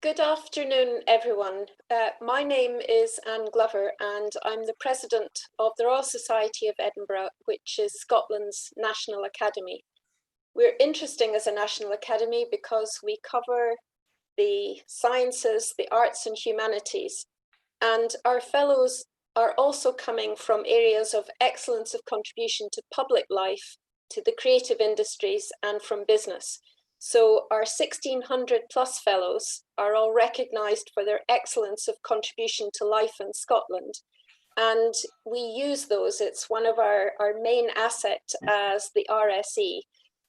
Good afternoon, everyone. My name is Anne Glover, and I'm the president of the Royal Society of Edinburgh, which is Scotland's national academy. We're interesting as a national academy because we cover the sciences, the arts and humanities, and our fellows are also coming from areas of excellence of contribution to public life, to the creative industries, and from business. So our 1,600 plus fellows are all recognised for their excellence of contribution to life in Scotland. And we use those. It's one of our main assets as the RSE,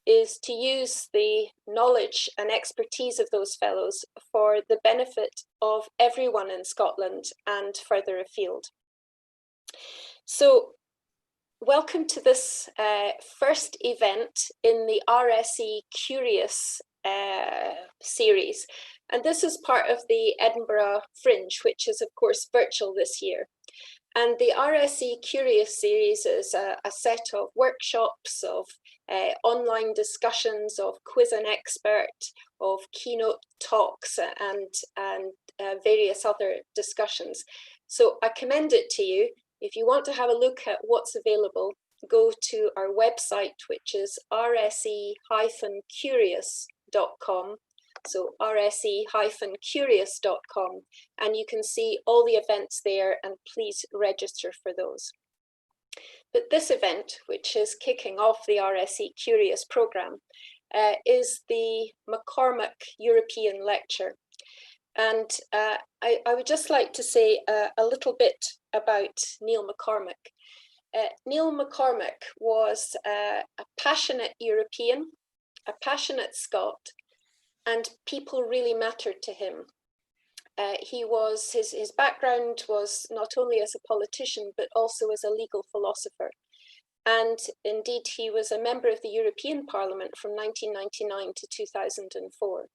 is to use the knowledge and expertise of those fellows for the benefit of everyone in Scotland and further afield. So welcome to this first event in the RSE Curious series. And this is part of the Edinburgh Fringe, which is of course virtual this year. And the RSE Curious series is a set of workshops, of online discussions, of quiz and expert, of keynote talks and various other discussions. So I commend it to you. If you want to have a look at what's available, go to our website, which is rse-curious.com. So rse-curious.com, and you can see all the events there, and please register for those. But this event, which is kicking off the RSE Curious programme, is the Mccormick European Lecture. And I would just like to say a little bit about Neil Mccormick. Neil Mccormick was a passionate European, a passionate Scot, and people really mattered to him. His background was not only as a politician, but also as a legal philosopher. And indeed, he was a member of the European Parliament from 1999 to 2004.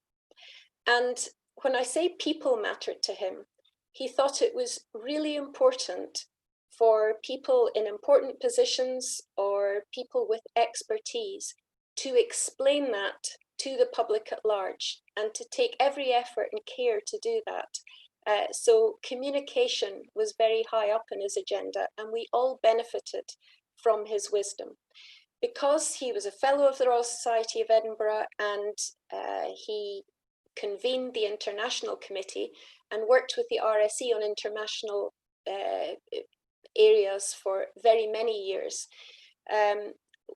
And when I say people mattered to him, he thought it was really important for people in important positions or people with expertise to explain that to the public at large, and to take every effort and care to do that. So communication was very high up in his agenda, and we all benefited from his wisdom. Because he was a fellow of the Royal Society of Edinburgh, and he convened the International Committee and worked with the RSE on international areas for very many years.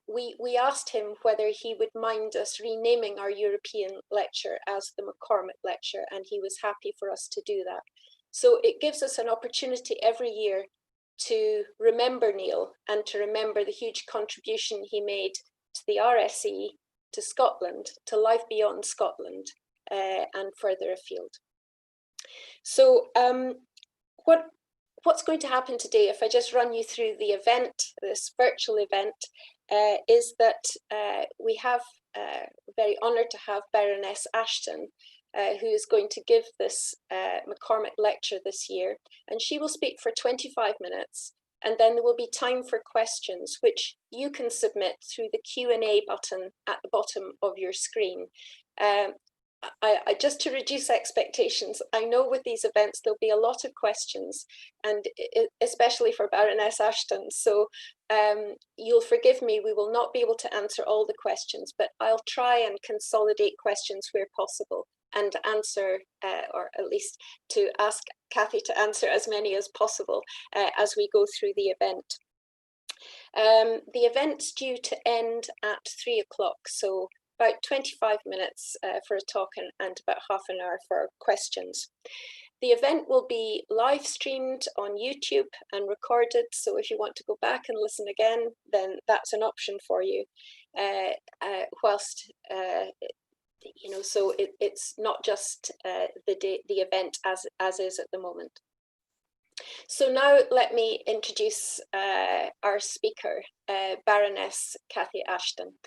We asked him whether he would mind us renaming our European lecture as the Mccormick Lecture, and he was happy for us to do that. So it gives us an opportunity every year to remember Neil and to remember the huge contribution he made to the RSE, to Scotland, to life beyond Scotland, and further afield. So what's going to happen today, if I just run you through the event, this virtual event, is that we have very honoured to have Baroness Ashton, who is going to give this Mccormick lecture this year, and she will speak for 25 minutes, and then there will be time for questions, which you can submit through the Q&A button at the bottom of your screen. I just to reduce expectations, I know with these events there'll be a lot of questions, and especially for Baroness Ashton, so you'll forgive me, we will not be able to answer all the questions, but I'll try and consolidate questions where possible and answer, or at least to ask Kathy to answer as many as possible as we go through the event. The event's due to end at 3 o'clock, so about 25 minutes for a talk and about half an hour for questions. The event will be live streamed on YouTube and recorded, so if you want to go back and listen again, then that's an option for you. Whilst you know, so it's not just the event as is at the moment. So now let me introduce our speaker, Baroness Cathy Ashton.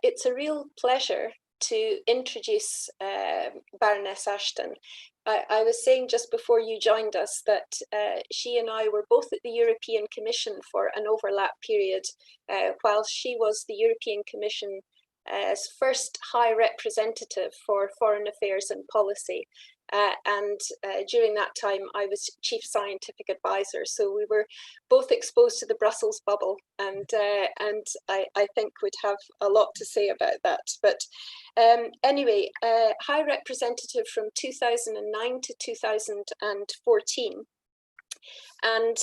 It's a real pleasure to introduce Baroness Ashton. I was saying just before you joined us that she and I were both at the European Commission for an overlap period, while she was the European Commission as first High Representative for Foreign Affairs and Policy. And during that time, I was Chief Scientific Advisor. So we were both exposed to the Brussels bubble, and I think would have a lot to say about that. But anyway, High Representative from 2009 to 2014. And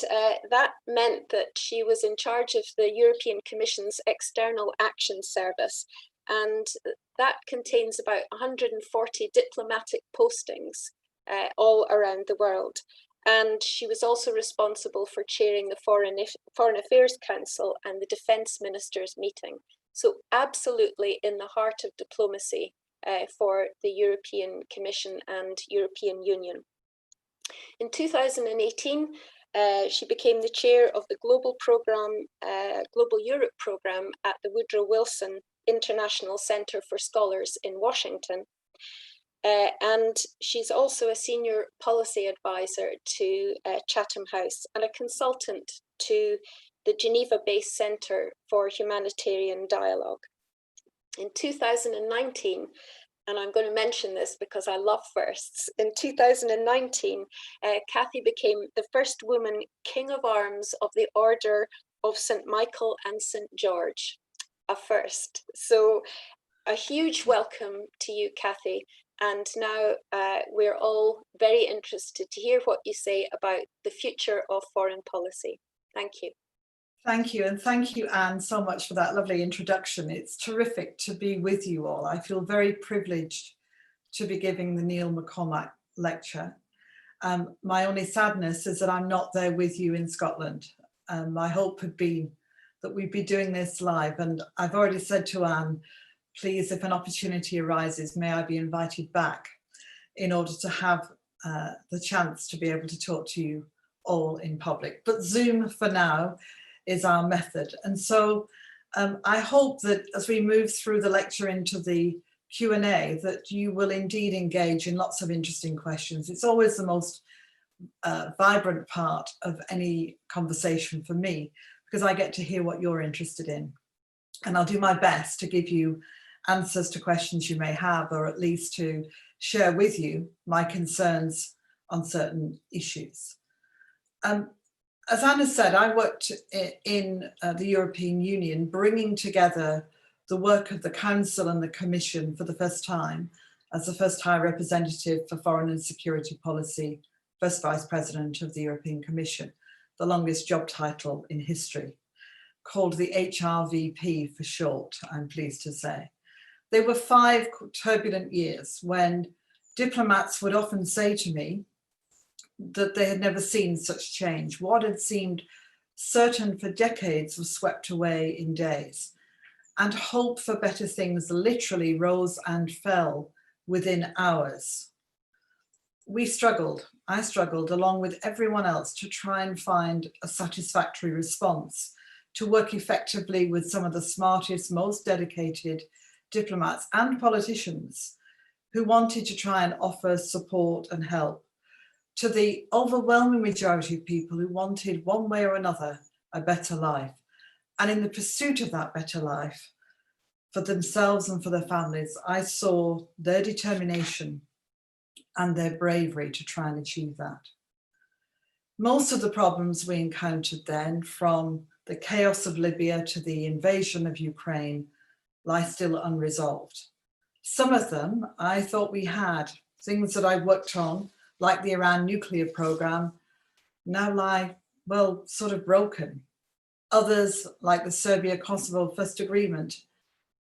that meant that she was in charge of the European Commission's External Action Service. And that contains about 140 diplomatic postings all around the world. And she was also responsible for chairing the Foreign Affairs Council and the Defence Ministers' meeting. So absolutely in the heart of diplomacy for the European Commission and European Union. In 2018, she became the chair of the Global Europe Programme at the Woodrow Wilson International Center for Scholars in Washington. And she's also a senior policy advisor to Chatham House and a consultant to the Geneva-based Center for Humanitarian Dialogue. In 2019, and I'm going to mention this because I love firsts. In 2019, Cathy became the first woman King of Arms of the Order of St. Michael and St. George, a first. So a huge welcome to you, Cathy. And now we're all very interested to hear what you say about the future of foreign policy. Thank you. Thank you, and thank you, Anne, so much for that lovely introduction. It's terrific to be with you all. I feel very privileged to be giving the Neil McCormick lecture. My only sadness is that I'm not there with you in Scotland. My hope had been that we'd be doing this live, and I've already said to Anne, please, if an opportunity arises, may I be invited back in order to have the chance to be able to talk to you all in public. But Zoom for now is our method. And so I hope that as we move through the lecture into the Q&A, that you will indeed engage in lots of interesting questions. It's always the most vibrant part of any conversation for me, because I get to hear what you're interested in. And I'll do my best to give you answers to questions you may have, or at least to share with you my concerns on certain issues. As Anna said, I worked in the European Union, bringing together the work of the Council and the Commission for the first time as the first High Representative for Foreign and Security Policy, first Vice President of the European Commission, the longest job title in history, called the HRVP for short, I'm pleased to say. They were 5 turbulent years when diplomats would often say to me that they had never seen such change. What had seemed certain for decades was swept away in days, and hope for better things literally rose and fell within hours. We struggled, I struggled along with everyone else to try and find a satisfactory response, to work effectively with some of the smartest, most dedicated diplomats and politicians who wanted to try and offer support and help, to the overwhelming majority of people who wanted one way or another a better life. And in the pursuit of that better life for themselves and for their families, I saw their determination and their bravery to try and achieve that. Most of the problems we encountered then, from the chaos of Libya to the invasion of Ukraine, lie still unresolved. Some of them I thought we had, things that I worked on, like the Iran nuclear program, now lie, well, sort of broken. Others, like the Serbia-Kosovo First Agreement,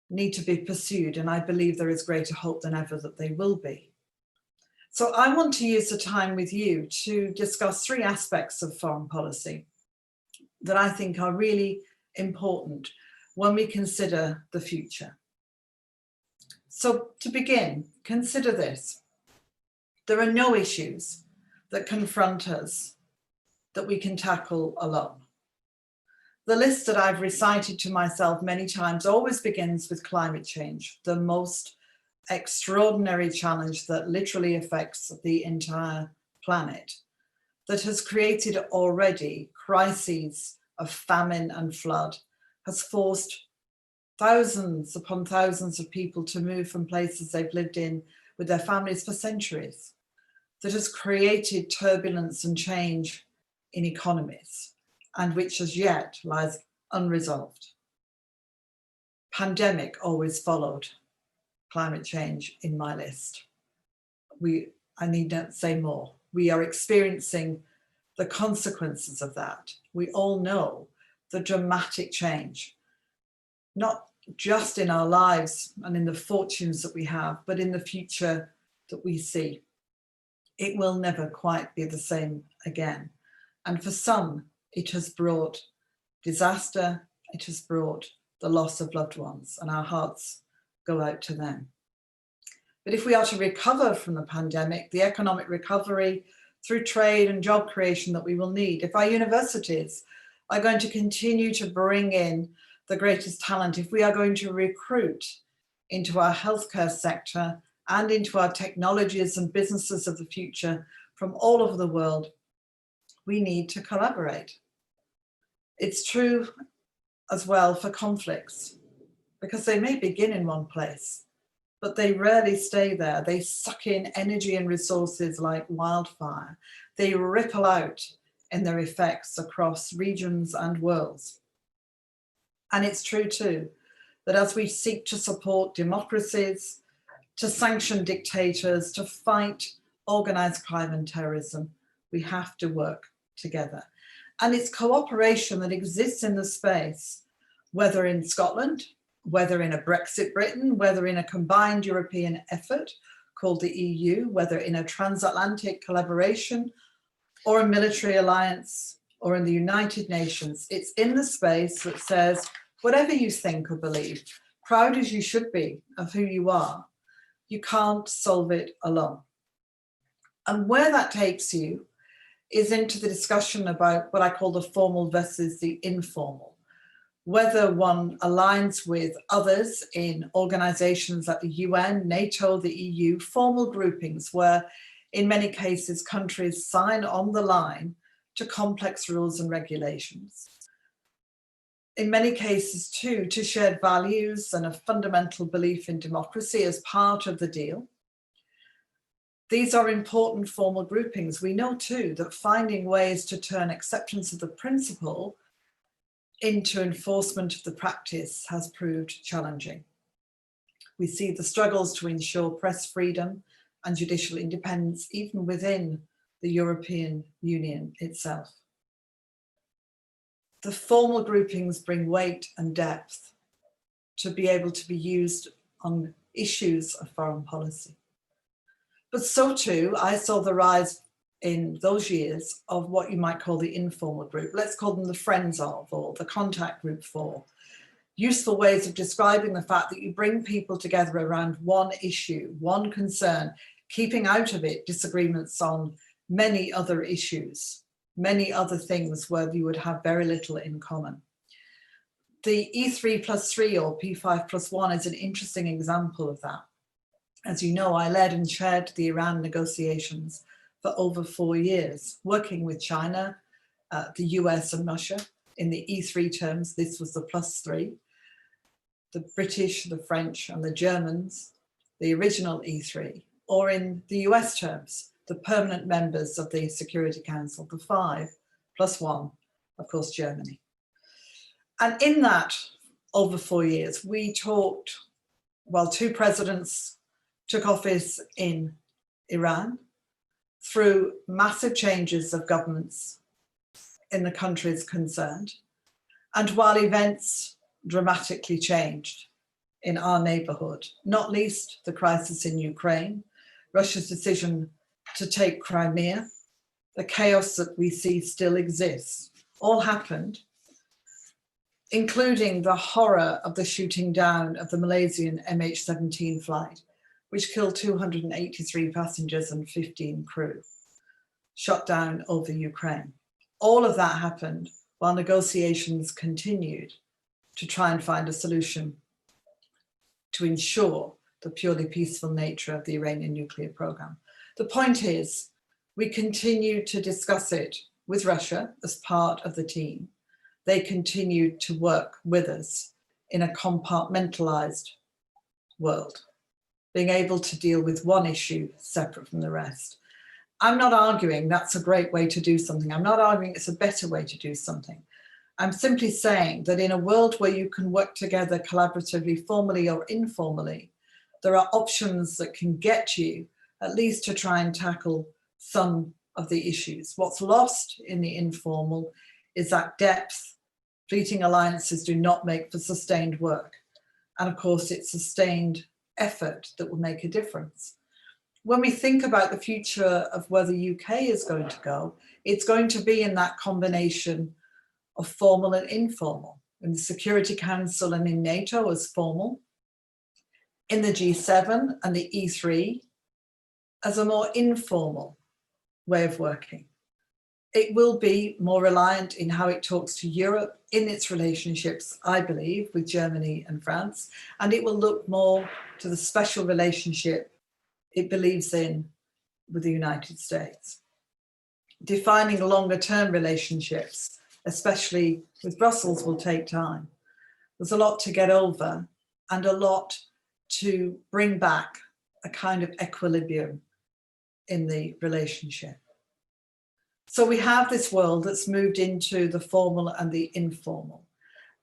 need to be pursued, and I believe there is greater hope than ever that they will be. So I want to use the time with you to discuss 3 aspects of foreign policy that I think are really important when we consider the future. So to begin, consider this. There are no issues that confront us that we can tackle alone. The list that I've recited to myself many times always begins with climate change, the most extraordinary challenge that literally affects the entire planet, that has created already crises of famine and flood, has forced thousands upon thousands of people to move from places they've lived in with their families for centuries, that has created turbulence and change in economies, and which as yet lies unresolved. Pandemic always followed climate change in my list. I need not say more. We are experiencing the consequences of that. We all know the dramatic change, not just in our lives and in the fortunes that we have, but in the future that we see. It will never quite be the same again. And for some, it has brought disaster, it has brought the loss of loved ones, and our hearts go out to them. But if we are to recover from the pandemic, the economic recovery through trade and job creation that we will need, if our universities are going to continue to bring in the greatest talent, if we are going to recruit into our healthcare sector and into our technologies and businesses of the future from all over the world, we need to collaborate. It's true as well for conflicts, because they may begin in one place, but they rarely stay there. They suck in energy and resources like wildfire. They ripple out in their effects across regions and worlds. And it's true too, that as we seek to support democracies, to sanction dictators, to fight organized crime and terrorism, we have to work together. And it's cooperation that exists in the space, whether in Scotland, whether in a Brexit Britain, whether in a combined European effort called the EU, whether in a transatlantic collaboration or a military alliance or in the United Nations. It's in the space that says, whatever you think or believe, proud as you should be of who you are, you can't solve it alone. And where that takes you is into the discussion about what I call the formal versus the informal. Whether one aligns with others in organizations like the UN, NATO, the EU, formal groupings where in many cases countries sign on the line to complex rules and regulations. In many cases too, to shared values and a fundamental belief in democracy as part of the deal. These are important formal groupings. We know too that finding ways to turn acceptance of the principle into enforcement of the practice has proved challenging. We see the struggles to ensure press freedom and judicial independence even within the European Union itself. The formal groupings bring weight and depth to be able to be used on issues of foreign policy. But so too, I saw the rise in those years of what you might call the informal group. Let's call them the friends of, or the contact group for. Useful ways of describing the fact that you bring people together around one issue, one concern, keeping out of it disagreements on many other issues, many other things where you would have very little in common. The E3+3 or P5+1 is an interesting example of that. As you know, I led and chaired the Iran negotiations for over 4 years, working with China, the US and Russia. In the E3 terms, this was the +3. The British, the French and the Germans, the original E3, or in the US terms, the permanent members of the Security Council, the 5+1, of course, Germany. And in that, over 4 years, we talked, while 2 presidents took office in Iran, through massive changes of governments in the countries concerned, and while events dramatically changed in our neighborhood, not least the crisis in Ukraine, Russia's decision to take Crimea, the chaos that we see still exists, all happened, including the horror of the shooting down of the Malaysian MH17 flight, which killed 283 passengers and 15 crew, shot down over Ukraine. All of that happened while negotiations continued to try and find a solution to ensure the purely peaceful nature of the Iranian nuclear program. The point is, we continued to discuss it with Russia as part of the team. They continued to work with us in a compartmentalized world, being able to deal with one issue separate from the rest. I'm not arguing that's a great way to do something. I'm not arguing it's a better way to do something. I'm simply saying that in a world where you can work together collaboratively, formally or informally, there are options that can get you at least to try and tackle some of the issues. What's lost in the informal is that depth. Fleeting alliances do not make for sustained work. And of course, it's sustained effort that will make a difference. When we think about the future of where the UK is going to go, it's going to be in that combination of formal and informal. In the Security Council and in NATO as formal, in the G7 and the E3 as a more informal way of working. It will be more reliant in how it talks to Europe in its relationships, I believe, with Germany and France, and it will look more to the special relationship it believes in with the United States. Defining longer-term relationships, especially with Brussels, will take time. There's a lot to get over and a lot to bring back a kind of equilibrium in the relationship. So we have this world that's moved into the formal and the informal.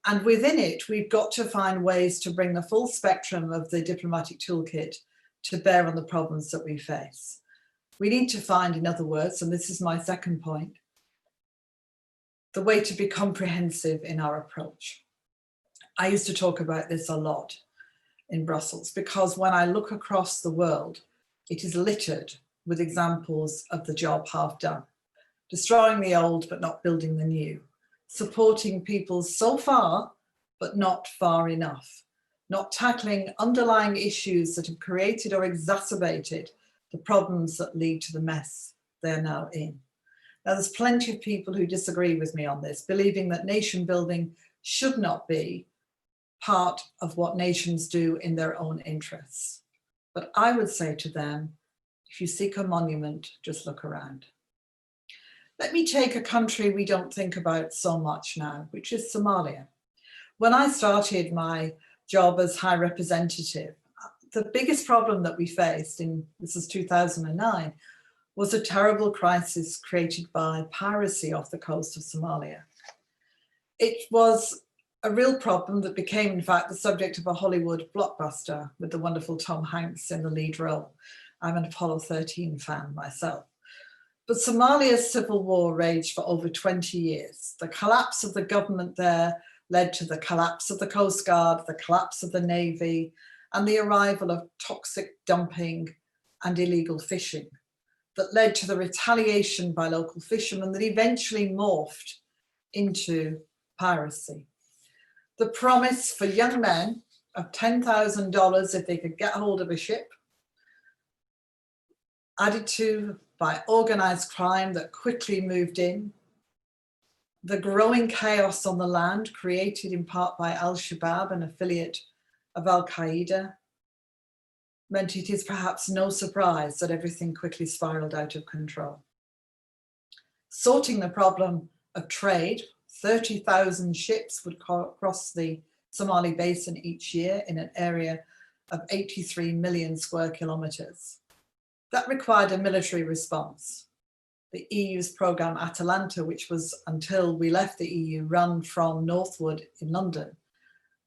And within it, we've got to find ways to bring the full spectrum of the diplomatic toolkit to bear on the problems that we face. We need to find, in other words, and this is my second point, the way to be comprehensive in our approach. I used to talk about this a lot in Brussels, because when I look across the world, it is littered with examples of the job half done. Destroying the old, but not building the new. Supporting people so far, but not far enough. Not tackling underlying issues that have created or exacerbated the problems that lead to the mess they're now in. Now, there's plenty of people who disagree with me on this, believing that nation building should not be part of what nations do in their own interests. But I would say to them, if you seek a monument, just look around. Let me take a country we don't think about so much now, which is Somalia. When I started my job as High Representative, the biggest problem that we faced this is 2009, was a terrible crisis created by piracy off the coast of Somalia. It was a real problem that became, in fact, the subject of a Hollywood blockbuster with the wonderful Tom Hanks in the lead role. I'm an Apollo 13 fan myself. But Somalia's civil war raged for over 20 years. The collapse of the government there led to the collapse of the Coast Guard, the collapse of the Navy, and the arrival of toxic dumping and illegal fishing that led to the retaliation by local fishermen that eventually morphed into piracy. The promise for young men of $10,000 if they could get hold of a ship, added to by organized crime that quickly moved in, the growing chaos on the land created in part by Al-Shabaab, an affiliate of Al-Qaeda, meant it is perhaps no surprise that everything quickly spiraled out of control. Sorting the problem of trade, 30,000 ships would cross the Somali basin each year in an area of 83 million square kilometers. That required a military response. The EU's program Atalanta, which was, until we left the EU, run from Northwood in London,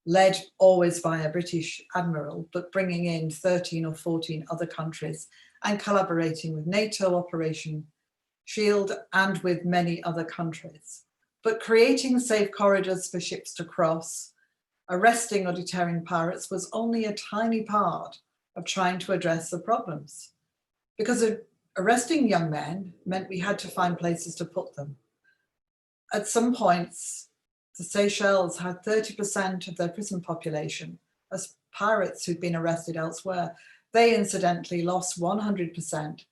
led always by a British admiral, but bringing in 13 or 14 other countries and collaborating with NATO, Operation Shield, and with many other countries. But creating safe corridors for ships to cross, arresting or deterring pirates was only a tiny part of trying to address the problems. Because arresting young men meant we had to find places to put them. At some points, the Seychelles had 30% of their prison population as pirates who'd been arrested elsewhere. They incidentally lost 100%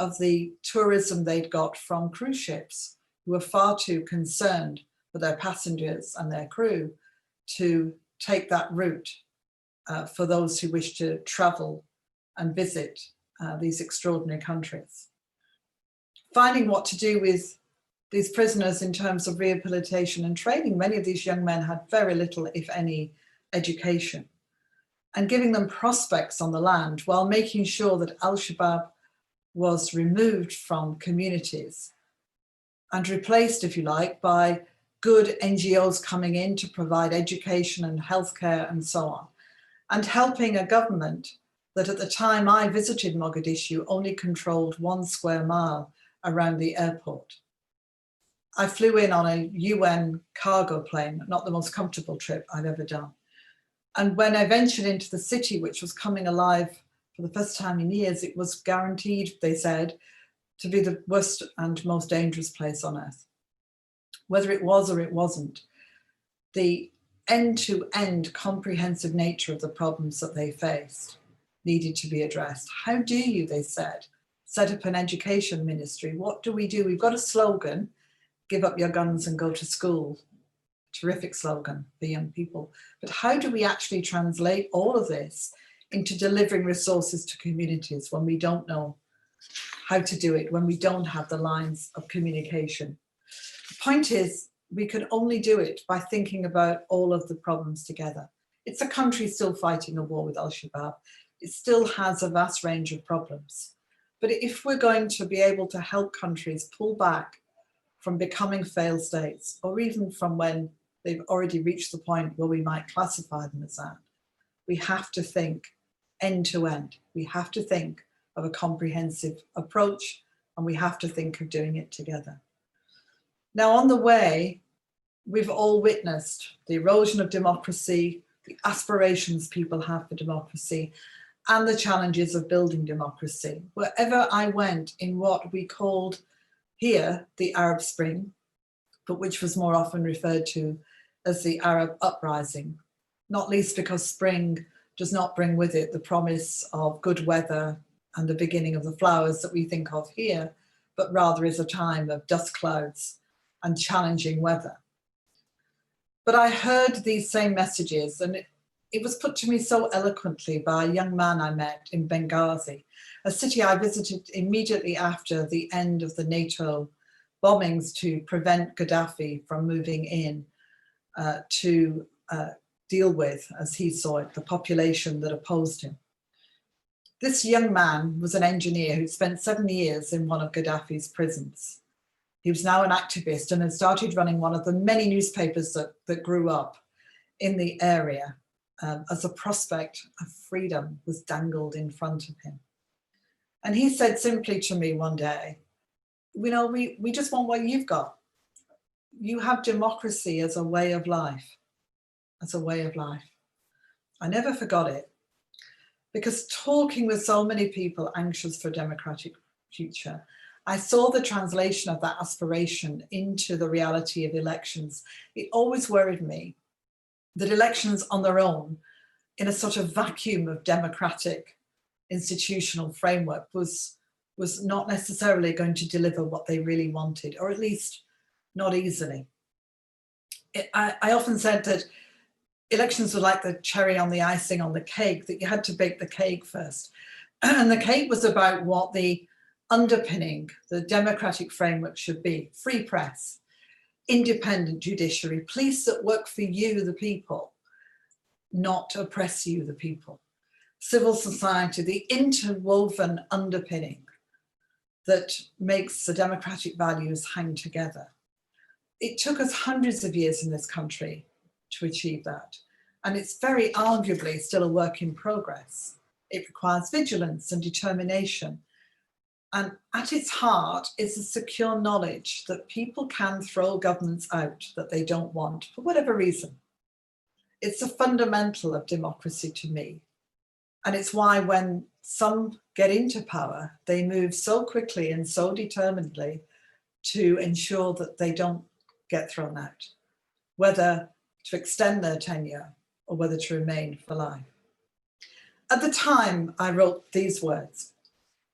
of the tourism they'd got from cruise ships, who were far too concerned for their passengers and their crew to take that route for those who wish to travel and visit these extraordinary countries. Finding what to do with these prisoners in terms of rehabilitation and training. Many of these young men had very little, if any, education and giving them prospects on the land while making sure that Al-Shabaab was removed from communities and replaced, if you like, by good NGOs coming in to provide education and healthcare and so on, and helping a government that at the time I visited Mogadishu only controlled 1 square mile around the airport. I flew in on a UN cargo plane, not the most comfortable trip I've ever done. And when I ventured into the city, which was coming alive for the first time in years, it was guaranteed, they said, to be the worst and most dangerous place on earth. Whether it was or it wasn't, the end-to-end comprehensive nature of the problems that they faced needed to be addressed. How do you, they said, set up an education ministry? What do? We've got a slogan, give up your guns and go to school. Terrific slogan for young people. But how do we actually translate all of this into delivering resources to communities when we don't know how to do it, when we don't have the lines of communication? The point is, we can only do it by thinking about all of the problems together. It's a country still fighting a war with Al-Shabaab. It still has a vast range of problems. But if we're going to be able to help countries pull back from becoming failed states, or even from when they've already reached the point where we might classify them as that, we have to think end to end. We have to think of a comprehensive approach, and we have to think of doing it together. Now, on the way, we've all witnessed the erosion of democracy, the aspirations people have for democracy, and the challenges of building democracy. Wherever I went in what we called here the Arab Spring, but which was more often referred to as the Arab uprising, not least because spring does not bring with it the promise of good weather and the beginning of the flowers that we think of here, but rather is a time of dust clouds and challenging weather. But I heard these same messages, and it was put to me so eloquently by a young man I met in Benghazi, a city I visited immediately after the end of the NATO bombings to prevent Gaddafi from moving in to deal with, as he saw it, the population that opposed him. This young man was an engineer who spent 7 years in one of Gaddafi's prisons. He was now an activist and had started running one of the many newspapers that grew up in the area as a prospect of freedom was dangled in front of him. And he said simply to me one day, you know, we just want what you've got. You have democracy as a way of life, as a way of life. I never forgot it, because talking with so many people anxious for a democratic future, I saw the translation of that aspiration into the reality of elections. It always worried me that elections on their own, in a sort of vacuum of democratic institutional framework, was not necessarily going to deliver what they really wanted, or at least not easily. I often said that elections were like the cherry on the icing on the cake, that you had to bake the cake first. And the cake was about what the underpinning, the democratic framework should be: free press, independent judiciary, police that work for you, the people, not oppress you, the people, civil society, the interwoven underpinning that makes the democratic values hang together. It took us hundreds of years in this country to achieve that. And it's very arguably still a work in progress. It requires vigilance and determination. And at its heart is a secure knowledge that people can throw governments out that they don't want for whatever reason. It's a fundamental of democracy to me. And it's why when some get into power, they move so quickly and so determinedly to ensure that they don't get thrown out, whether to extend their tenure or whether to remain for life. At the time, I wrote these words: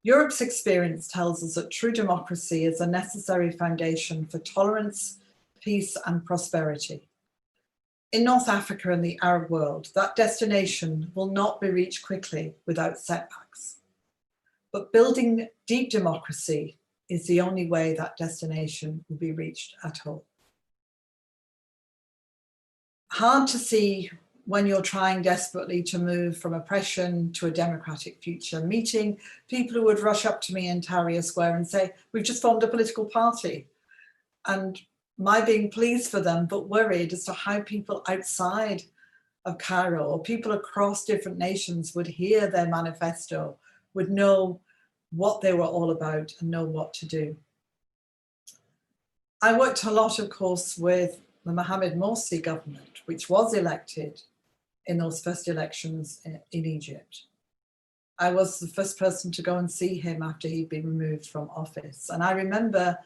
Europe's experience tells us that true democracy is a necessary foundation for tolerance, peace, and prosperity. In North Africa and the Arab world, that destination will not be reached quickly without setbacks. But building deep democracy is the only way that destination will be reached at all. Hard to see when you're trying desperately to move from oppression to a democratic future, meeting people who would rush up to me in Tahrir Square and say, we've just formed a political party. And my being pleased for them, but worried as to how people outside of Cairo or people across different nations would hear their manifesto, would know what they were all about and know what to do. I worked a lot, of course, with the Mohamed Morsi government, which was elected in those first elections in Egypt. I was the first person to go and see him after he'd been removed from office. And I remember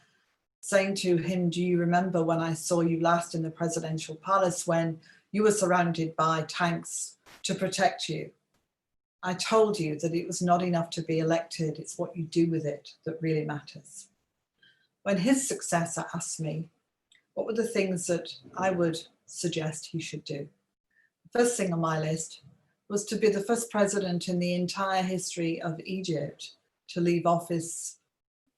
saying to him, do you remember when I saw you last in the presidential palace when you were surrounded by tanks to protect you? I told you that it was not enough to be elected, it's what you do with it that really matters. When his successor asked me, what were the things that I would suggest he should do? The first thing on my list was to be the first president in the entire history of Egypt to leave office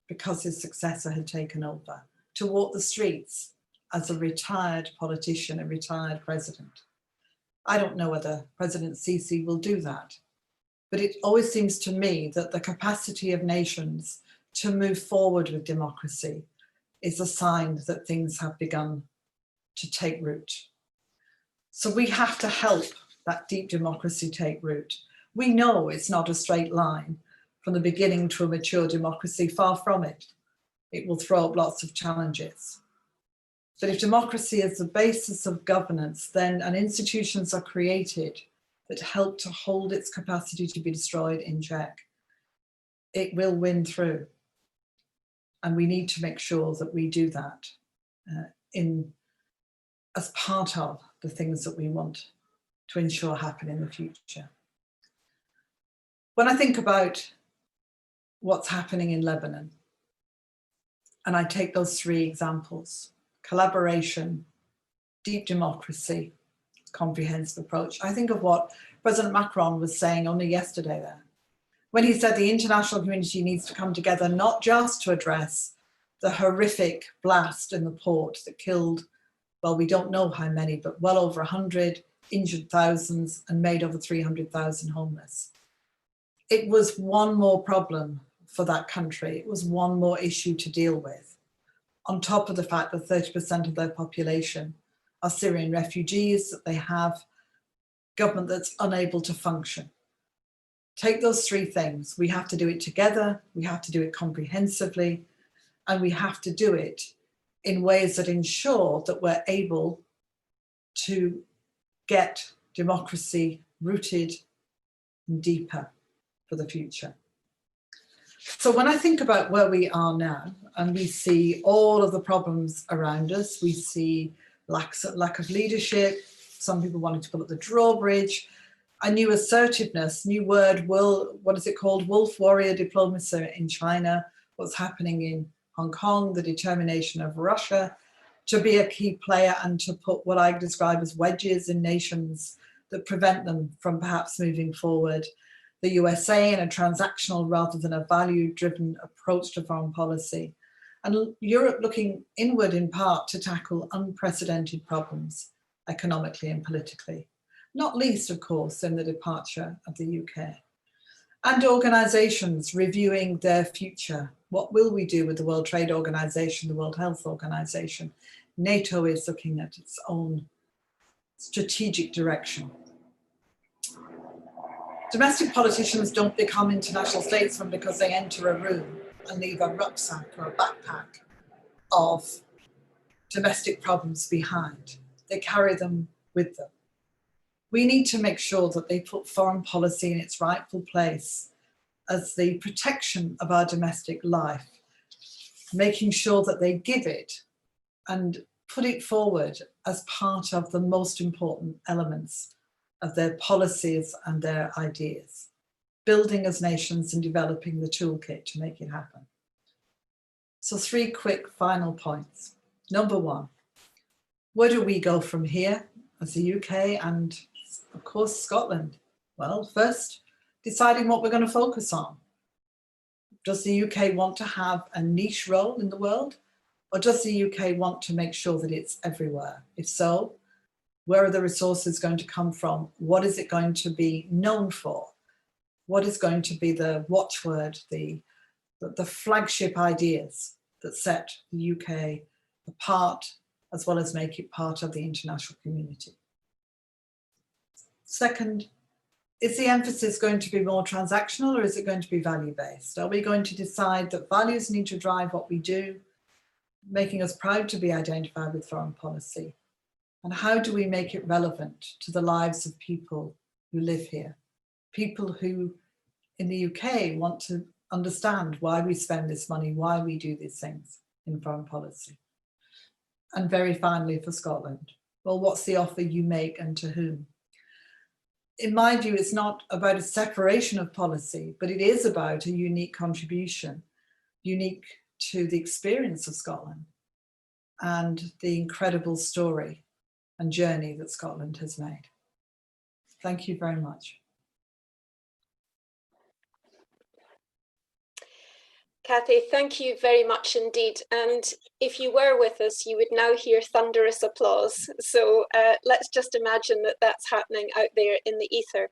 because his successor had taken over, to walk the streets as a retired politician, a retired president. I don't know whether President Sisi will do that, but it always seems to me that the capacity of nations to move forward with democracy is a sign that things have begun to take root. So we have to help that deep democracy take root. We know it's not a straight line from the beginning to a mature democracy, far from it. It will throw up lots of challenges. But if democracy is the basis of governance, then institutions are created that help to hold its capacity to be destroyed in check. It will win through. And we need to make sure that we do that as part of the things that we want to ensure happen in the future. When I think about what's happening in Lebanon, and I take those three examples, collaboration, deep democracy, comprehensive approach, I think of what President Macron was saying only yesterday there, when he said the international community needs to come together, not just to address the horrific blast in the port that killed, well, we don't know how many, but well over 100, injured thousands, and made over 300,000 homeless. It was one more problem for that country. It was one more issue to deal with, on top of the fact that 30% of their population are Syrian refugees, that they have government that's unable to function. Take those three things. We have to do it together, we have to do it comprehensively, and we have to do it in ways that ensure that we're able to get democracy rooted and deeper for the future. So when I think about where we are now, and we see all of the problems around us, we see lack of leadership, some people wanting to put up the drawbridge, a new assertiveness, new word, what is it called? Wolf warrior diplomacy in China, what's happening in Hong Kong, the determination of Russia to be a key player and to put what I describe as wedges in nations that prevent them from perhaps moving forward. The USA in a transactional rather than a value-driven approach to foreign policy. And Europe looking inward in part to tackle unprecedented problems economically and politically. Not least, of course, in the departure of the UK. And organisations reviewing their future. What will we do with the World Trade Organization, the World Health Organization? NATO is looking at its own strategic direction. Domestic politicians don't become international statesmen because they enter a room and leave a rucksack or a backpack of domestic problems behind. They carry them with them. We need to make sure that they put foreign policy in its rightful place as the protection of our domestic life, making sure that they give it and put it forward as part of the most important elements of their policies and their ideas, building as nations and developing the toolkit to make it happen. So 3 quick final points. Number 1, where do we go from here as the UK and of course Scotland? Well, first, deciding what we're going to focus on. Does the UK want to have a niche role in the world? Or does the UK want to make sure that it's everywhere? If so, Where are the resources going to come from? What is it going to be known for? What is going to be the watchword, the flagship ideas that set the UK apart, as well as make it part of the international community? Second, is the emphasis going to be more transactional, or is it going to be value-based? Are we going to decide that values need to drive what we do, making us proud to be identified with foreign policy? And how do we make it relevant to the lives of people who live here? People who in the UK want to understand why we spend this money, why we do these things in foreign policy. And very finally for Scotland, well, what's the offer you make and to whom? In my view, it's not about a separation of policy, but it is about a unique contribution, unique to the experience of Scotland and the incredible story and journey that Scotland has made. Thank you very much. Cathy, thank you very much indeed. And if you were with us, you would now hear thunderous applause. So let's just imagine that that's happening out there in the ether.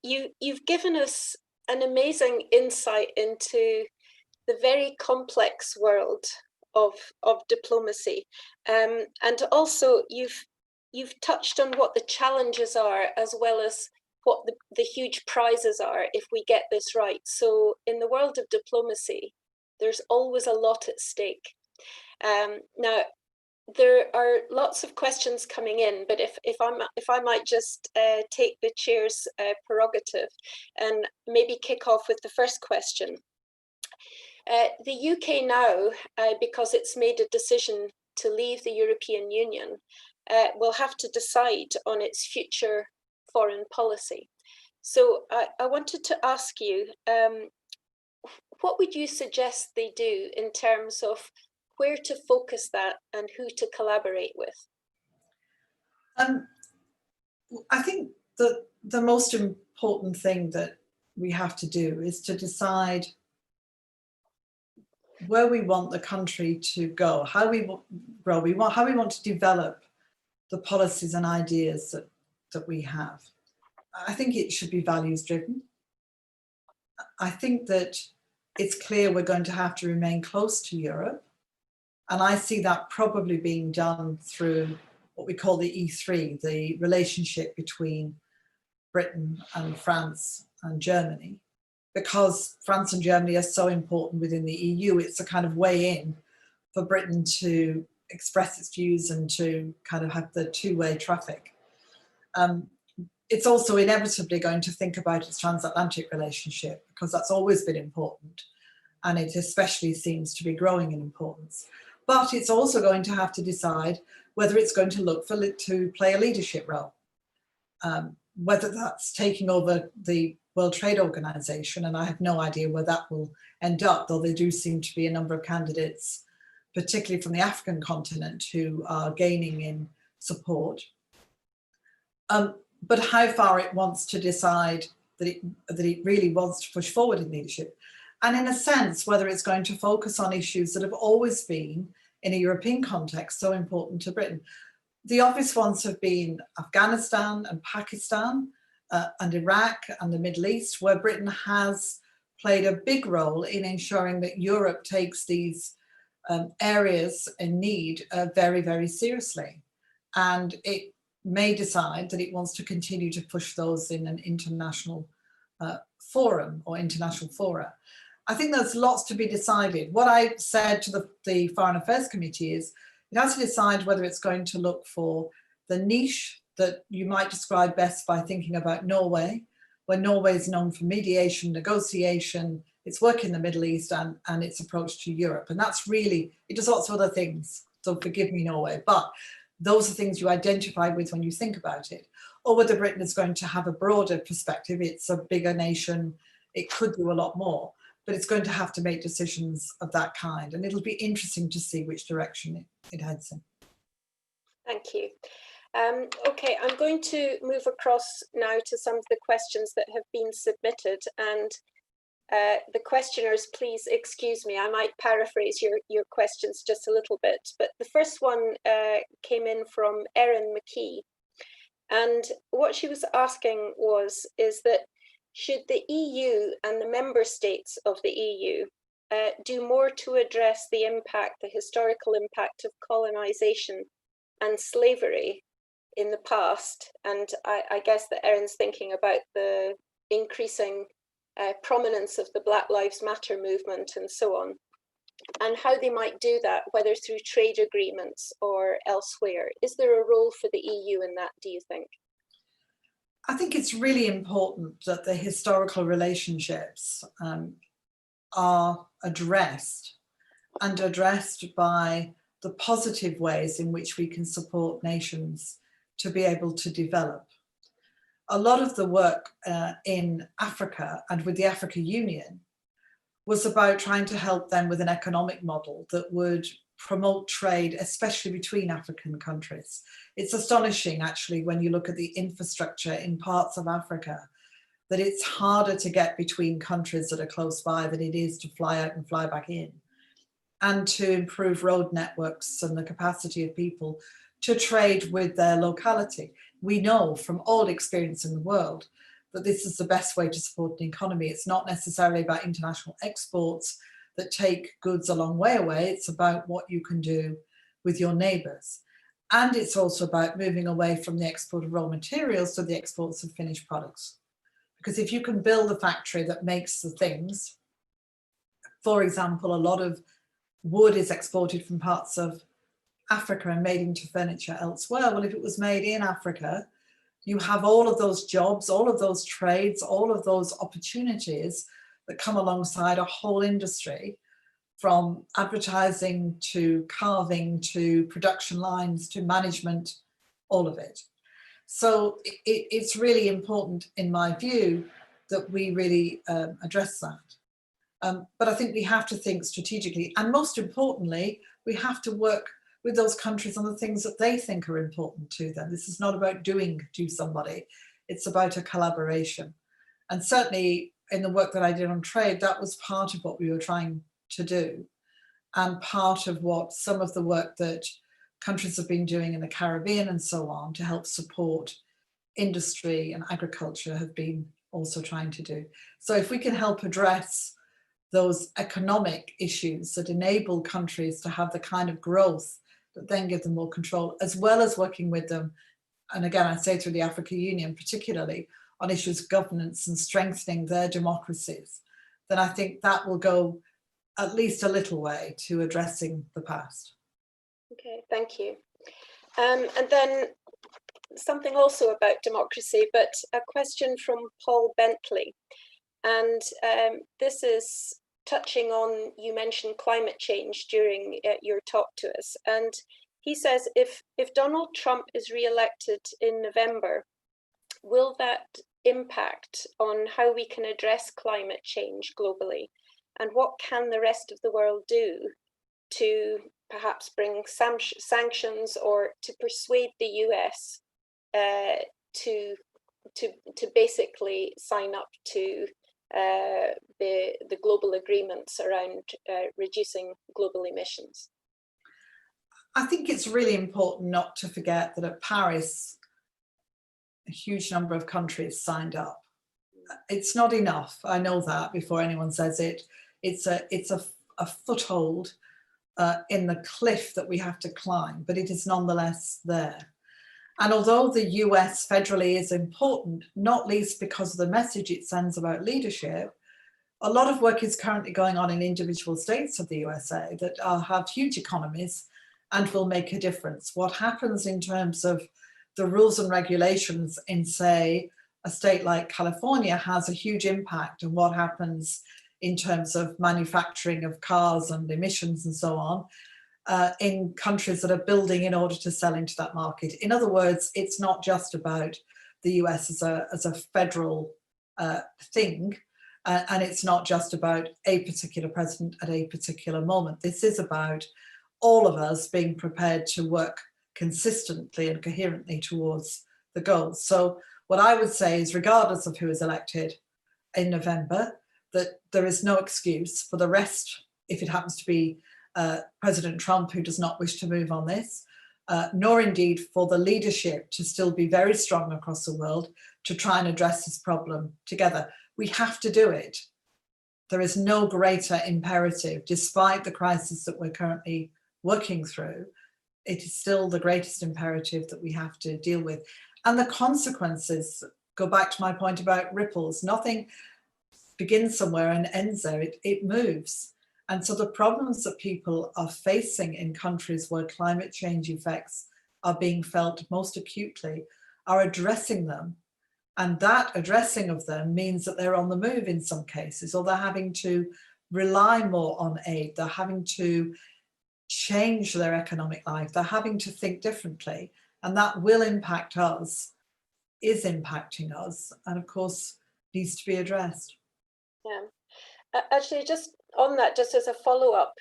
You've given us an amazing insight into the very complex world of diplomacy. And also you've touched on what the challenges are, as well as what the huge prizes are if we get this right. So in the world of diplomacy, there's always a lot at stake. Now, there are lots of questions coming in, but if I might just take the chair's prerogative and maybe kick off with the first question. The UK now, because it's made a decision to leave the European Union, will have to decide on its future foreign policy. So I wanted to ask you, what would you suggest they do in terms of where to focus that and who to collaborate with? I think that the most important thing that we have to do is to decide where we want the country to go, how we grow, how we want to develop the policies and ideas that we have. I think it should be values driven. I think that it's clear we're going to have to remain close to Europe. And I see that probably being done through what we call the E3, the relationship between Britain and France and Germany. Because France and Germany are so important within the EU, it's a kind of way in for Britain to express its views and to kind of have the two-way traffic. It's also inevitably going to think about its transatlantic relationship, because that's always been important, and it especially seems to be growing in importance. But it's also going to have to decide whether it's going to look to play a leadership role, whether that's taking over the World Trade Organization, and I have no idea where that will end up, though there do seem to be a number of candidates, particularly from the African continent, who are gaining in support. But how far it wants to decide that it really wants to push forward in leadership. And in a sense, whether it's going to focus on issues that have always been, in a European context, so important to Britain. The obvious ones have been Afghanistan and Pakistan and Iraq and the Middle East, where Britain has played a big role in ensuring that Europe takes these areas in need very, very seriously. And it may decide that it wants to continue to push those in an international forum or international fora. I think there's lots to be decided. What I said to the Foreign Affairs Committee is it has to decide whether it's going to look for the niche that you might describe best by thinking about Norway, where Norway is known for mediation, negotiation, its work in the Middle East and its approach to Europe. And that's really, it does lots of other things. So forgive me, Norway, but those are things you identify with when you think about it. Or whether Britain is going to have a broader perspective. It's a bigger nation. It could do a lot more, but it's going to have to make decisions of that kind. And it'll be interesting to see which direction it heads in. Thank you. Okay, I'm going to move across now to some of the questions that have been submitted. And The questioners, please excuse me, I might paraphrase your questions just a little bit, but the first one came in from Erin McKee. And what she was asking is that should the EU and the member states of the EU do more to address the impact, the historical impact of colonization and slavery in the past? And I guess that Erin's thinking about the increasing prominence of the Black Lives Matter movement and so on, and how they might do that, whether through trade agreements or elsewhere. Is there a role for the EU in that, do you think? I think it's really important that the historical relationships are addressed, and addressed by the positive ways in which we can support nations to be able to develop. A lot of the work in Africa and with the Africa Union was about trying to help them with an economic model that would promote trade, especially between African countries. It's astonishing, actually, when you look at the infrastructure in parts of Africa, that it's harder to get between countries that are close by than it is to fly out and fly back in, and to improve road networks and the capacity of people to trade with their locality. We know from all experience in the world that this is the best way to support an economy. It's not necessarily about international exports that take goods a long way away. It's about what you can do with your neighbours. And it's also about moving away from the export of raw materials to the exports of finished products. Because if you can build a factory that makes the things, for example, a lot of wood is exported from parts of Africa and made into furniture elsewhere. Well, if it was made in Africa, you have all of those jobs, all of those trades, all of those opportunities that come alongside a whole industry, from advertising to carving to production lines to management, all of it. So it's really important, in my view, that we really address that. But I think we have to think strategically, and most importantly, we have to work with those countries on the things that they think are important to them. This is not about doing to somebody, it's about a collaboration. And certainly in the work that I did on trade, that was part of what we were trying to do, and part of what some of the work that countries have been doing in the Caribbean and so on to help support industry and agriculture have been also trying to do. So if we can help address those economic issues that enable countries to have the kind of growth that then give them more control, as well as working with them, and again, I say through the Africa Union, particularly on issues of governance and strengthening their democracies, then I think that will go at least a little way to addressing the past. Okay, thank you. And then something also about democracy, but a question from Paul Bentley. And this is touching on, you mentioned climate change during your talk to us. And he says, if Donald Trump is re-elected in November, will that impact on how we can address climate change globally? And what can the rest of the world do to perhaps bring sanctions or to persuade the US to basically sign up to the global agreements around reducing global emissions? I think it's really important not to forget that at Paris, a huge number of countries signed up. It's not enough. I know that before anyone says it. It's a foothold in the cliff that we have to climb, but it is nonetheless there. And although the US federally is important, not least because of the message it sends about leadership, a lot of work is currently going on in individual states of the USA that have huge economies and will make a difference. What happens in terms of the rules and regulations in, say, a state like California has a huge impact on what happens in terms of manufacturing of cars and emissions and so on. In countries that are building in order to sell into that market. In other words, it's not just about the US as a federal thing, and it's not just about a particular president at a particular moment. This is about all of us being prepared to work consistently and coherently towards the goals. So what I would say is, regardless of who is elected in November, that there is no excuse for the rest, if it happens to be President Trump who does not wish to move on this, nor indeed for the leadership to still be very strong across the world to try and address this problem together. We have to do it. There is no greater imperative, despite the crisis that we're currently working through. It is still the greatest imperative that we have to deal with. And the consequences, go back to my point about ripples, nothing begins somewhere and ends there, it moves. And so the problems that people are facing in countries where climate change effects are being felt most acutely are addressing them. And that addressing of them means that they're on the move in some cases, or they're having to rely more on aid. They're having to change their economic life. They're having to think differently. And that will impact us, is impacting us, and of course needs to be addressed. Yeah. Actually, just on that, just as a follow-up,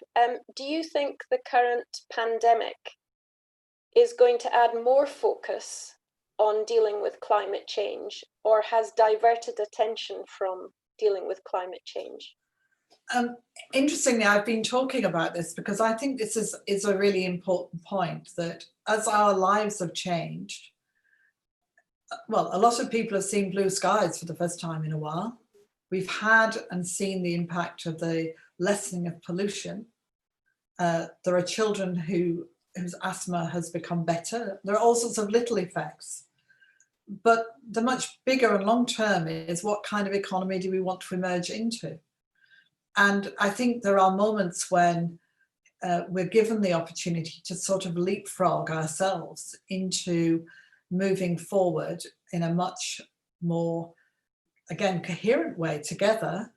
do you think the current pandemic is going to add more focus on dealing with climate change, or has diverted attention from dealing with climate change? Interestingly, I've been talking about this because I think this is a really important point, that as our lives have changed, well, a lot of people have seen blue skies for the first time in a while. We've had and seen the impact of the lessening of pollution. There are children whose asthma has become better. There are all sorts of little effects. But the much bigger and long term is, what kind of economy do we want to emerge into? And I think there are moments when we're given the opportunity to sort of leapfrog ourselves into moving forward in a much more, again, coherent way together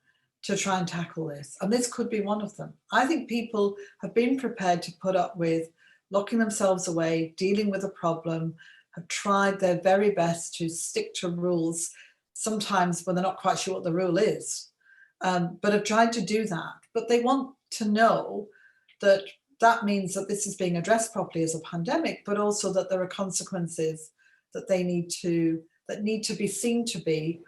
to try and tackle this. And this could be one of them. I think people have been prepared to put up with locking themselves away, dealing with a problem, have tried their very best to stick to rules, sometimes when they're not quite sure what the rule is, but have tried to do that. But they want to know that that means that this is being addressed properly as a pandemic, but also that there are consequences that need to be seen to be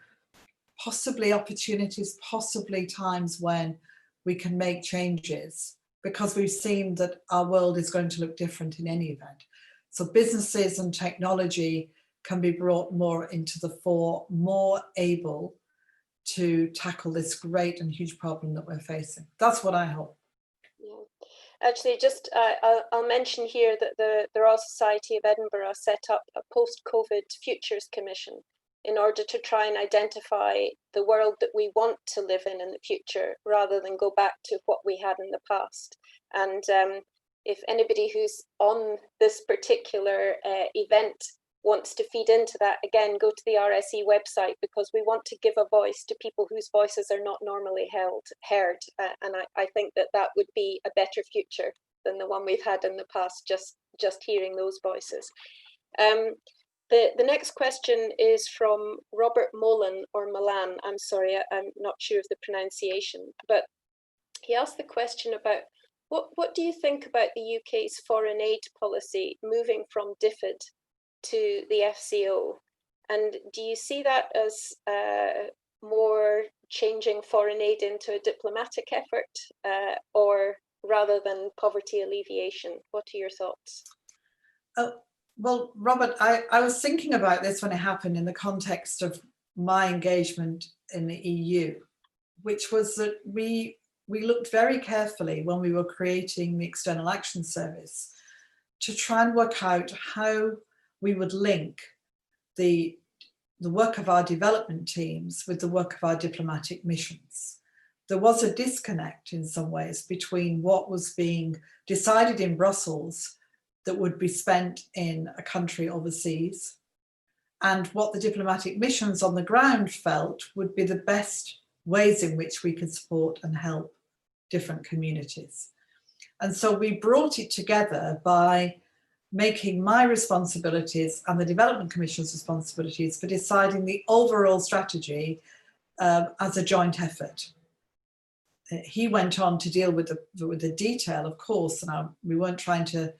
possibly opportunities, possibly times when we can make changes, because we've seen that our world is going to look different in any event. So businesses and technology can be brought more into the fore, more able to tackle this great and huge problem that we're facing. That's what I hope. Yeah. Actually, just I'll mention here that the Royal Society of Edinburgh set up a post-COVID Futures Commission in order to try and identify the world that we want to live in the future, rather than go back to what we had in the past. And if anybody who's on this particular event wants to feed into that, again, go to the RSE website, because we want to give a voice to people whose voices are not normally heard. And I think that would be a better future than the one we've had in the past, just hearing those voices. The next question is from Robert Molan, or Milan. I'm sorry, I'm not sure of the pronunciation, but he asked the question about what do you think about the UK's foreign aid policy moving from DFID to the FCO? And do you see that as more changing foreign aid into a diplomatic effort, or rather than poverty alleviation? What are your thoughts? Well, Robert, I was thinking about this when it happened in the context of my engagement in the EU, which was that we looked very carefully when we were creating the External Action Service to try and work out how we would link the work of our development teams with the work of our diplomatic missions. There was a disconnect in some ways between what was being decided in Brussels that would be spent in a country overseas and what the diplomatic missions on the ground felt would be the best ways in which we could support and help different communities. And so we brought it together by making my responsibilities and the Development Commission's responsibilities for deciding the overall strategy as a joint effort. He went on to deal with the detail, of course, and we weren't trying to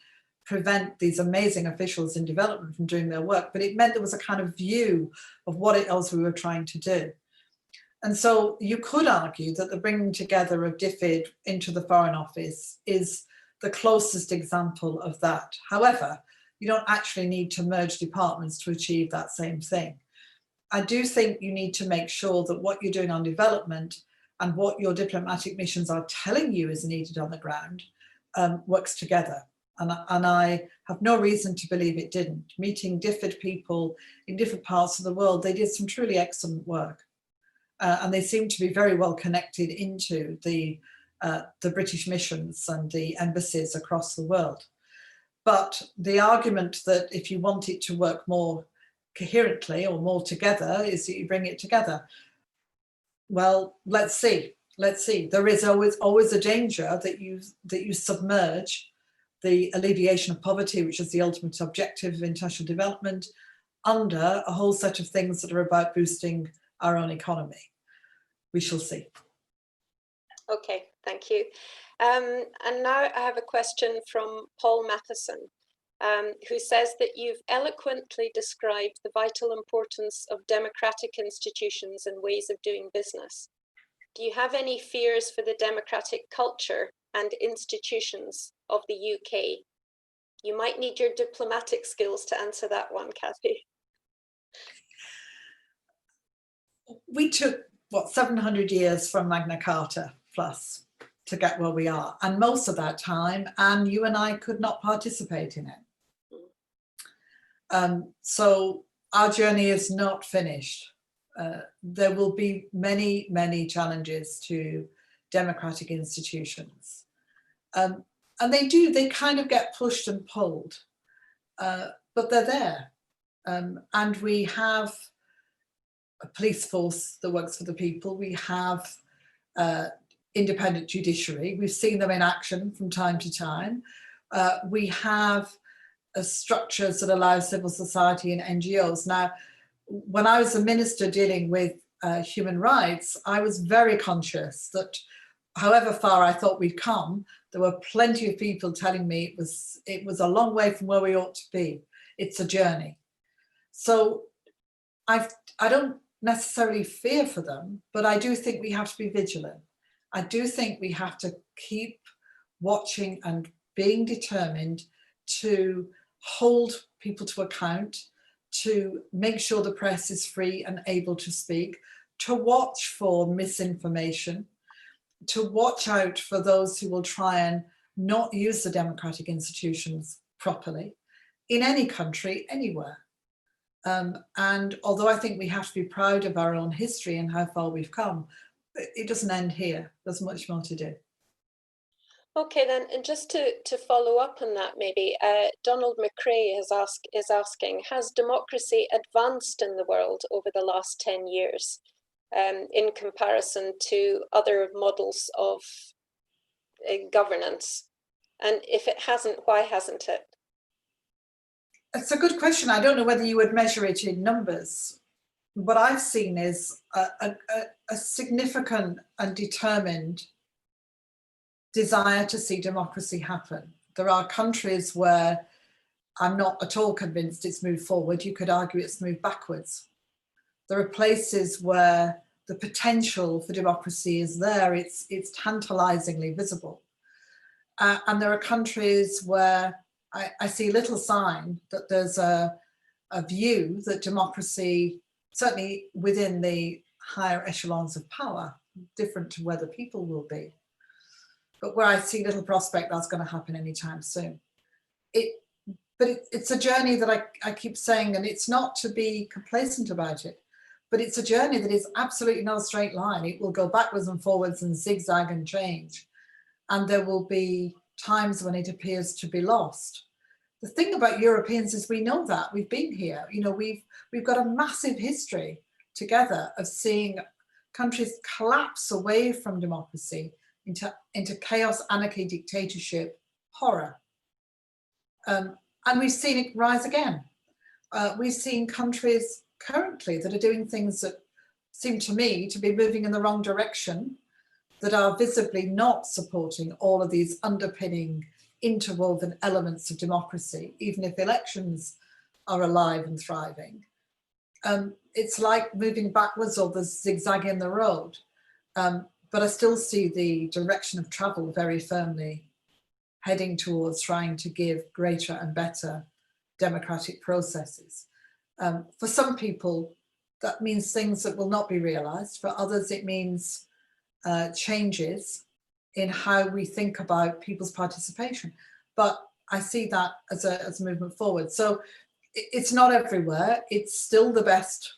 prevent these amazing officials in development from doing their work, but it meant there was a kind of view of what else we were trying to do. And so you could argue that the bringing together of DFID into the Foreign Office is the closest example of that. However, you don't actually need to merge departments to achieve that same thing. I do think you need to make sure that what you're doing on development and what your diplomatic missions are telling you is needed on the ground works together. And I have no reason to believe it didn't. Meeting DFID people in different parts of the world, they did some truly excellent work. And they seem to be very well connected into the British missions and the embassies across the world. But the argument that if you want it to work more coherently or more together is that you bring it together. Well, let's see. Let's see. There is always a danger that you submerge the alleviation of poverty, which is the ultimate objective of international development, under a whole set of things that are about boosting our own economy. We shall see. Okay, thank you. And now I have a question from Paul Matheson, who says that you've eloquently described the vital importance of democratic institutions and ways of doing business. Do you have any fears for the democratic culture and institutions of the UK? You might need your diplomatic skills to answer that one, Kathy. We took, 700 years from Magna Carta plus to get where we are. And most of that time, and you and I could not participate in it. So our journey is not finished. There will be many, many challenges to democratic institutions. And they kind of get pushed and pulled, but they're there. And we have a police force that works for the people. We have independent judiciary. We've seen them in action from time to time. We have structures that allow civil society and NGOs. Now, when I was a minister dealing with human rights, I was very conscious that however far I thought we'd come, there were plenty of people telling me it was a long way from where we ought to be. It's a journey. So I don't necessarily fear for them, but I do think we have to be vigilant. I do think we have to keep watching and being determined to hold people to account, to make sure the press is free and able to speak, to watch for misinformation, to watch out for those who will try and not use the democratic institutions properly in any country, anywhere. And although I think we have to be proud of our own history and how far we've come, it doesn't end here. There's much more to do. Okay, then, and just to follow up on that, maybe Donald McCrae is asking: has democracy advanced in the world over the last 10 years in comparison to other models of governance? And if it hasn't, why hasn't it? It's a good question. I don't know whether you would measure it in numbers. What I've seen is a significant and determined desire to see democracy happen. There are countries where I'm not at all convinced it's moved forward. You could argue it's moved backwards. There are places where the potential for democracy is there. It's tantalizingly visible. And there are countries where I see little sign that there's a view that democracy, certainly within the higher echelons of power, different to where the people will be, but where I see little prospect that's going to happen anytime soon. But it's a journey that I keep saying, and it's not to be complacent about it, but it's a journey that is absolutely not a straight line. It will go backwards and forwards and zigzag and change. And there will be times when it appears to be lost. The thing about Europeans is we know that. We've been here. You know, we've got a massive history together of seeing countries collapse away from democracy into chaos, anarchy, dictatorship, horror. And we've seen it rise again. We've seen countries currently that are doing things that seem to me to be moving in the wrong direction, that are visibly not supporting all of these underpinning interwoven elements of democracy, even if elections are alive and thriving. it's like moving backwards or the zigzag in the road. But I still see the direction of travel very firmly heading towards trying to give greater and better democratic processes. For some people, that means things that will not be realised. For others, it means changes in how we think about people's participation. But I see that as a movement forward. So it's not everywhere. It's still the best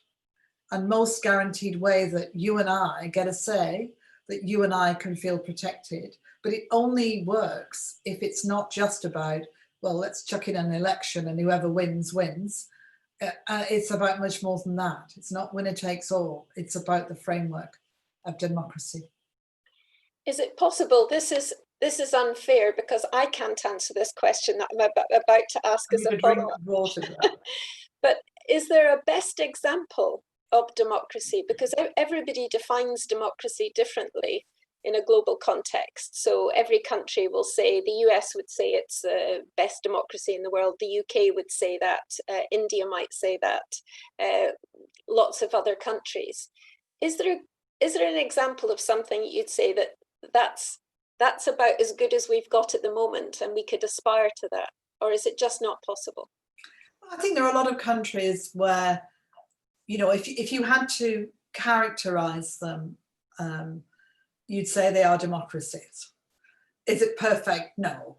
and most guaranteed way that you and I get a say, that you and I can feel protected. But it only works if it's not just about, well, let's chuck in an election and whoever wins, wins. It's about much more than that. It's not winner takes all. It's about the framework of democracy. Is it possible, this is unfair because I can't answer this question that I'm about to ask as a follow-up. But is there a best example of democracy? Because everybody defines democracy differently in a global context. So every country will say, the US would say it's the best democracy in the world, the UK would say that, India might say that, lots of other countries. Is there an example of something you'd say that's about as good as we've got at the moment and we could aspire to that? Or is it just not possible? I think there are a lot of countries where, you know, if you had to characterize them, you'd say they are democracies. Is it perfect? No.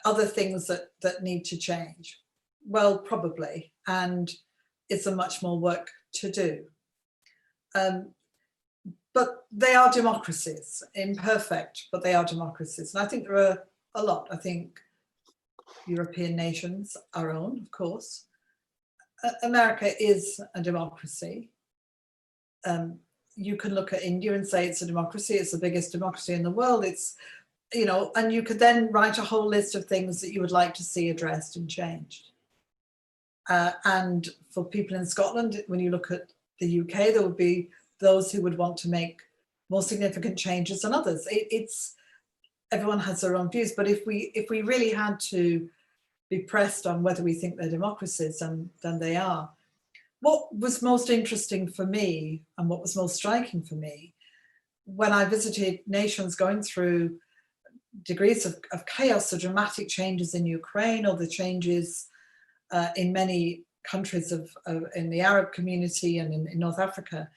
Other things that need to change? Well, probably. And it's a much more work to do. But they are democracies, imperfect, but they are democracies. And I think there are a lot. I think European nations, our own, of course. America is a democracy. You can look at India and say it's a democracy. It's the biggest democracy in the world. It's, you know, and you could then write a whole list of things that you would like to see addressed and changed. And for people in Scotland, when you look at the UK, there would be those who would want to make more significant changes than others. It's everyone has their own views, but if we really had to be pressed on whether we think they're democracies, then they are. What was most interesting for me and what was most striking for me when I visited nations going through degrees of chaos, the dramatic changes in Ukraine or the changes in many countries in the Arab community and in North Africa,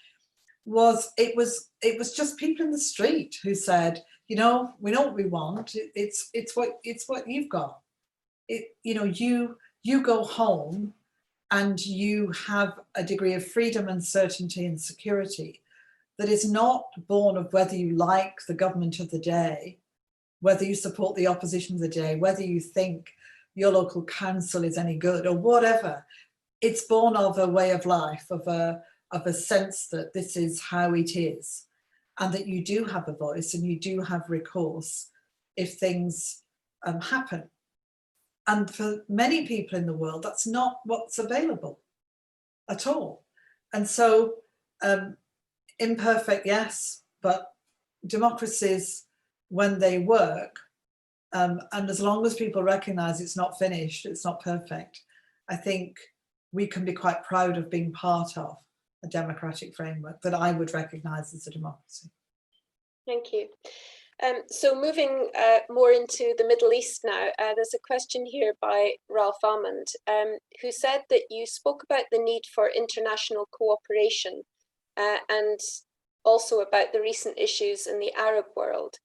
it was just people in the street who said, you know, we know what we want. It's what you've got. You know, you go home and you have a degree of freedom and certainty and security that is not born of whether you like the government of the day, whether you support the opposition of the day, whether you think your local council is any good or whatever. It's born of a way of life, of a sense that this is how it is, and that you do have a voice and you do have recourse if things happen. And for many people in the world, that's not what's available at all. And so imperfect, yes, but democracies, when they work, and as long as people recognize it's not finished, it's not perfect, I think we can be quite proud of being part of a democratic framework that I would recognize as a democracy. Thank you. So moving more into the Middle East now, there's a question here by Ralph Almond, who said that you spoke about the need for international cooperation and also about the recent issues in the Arab world.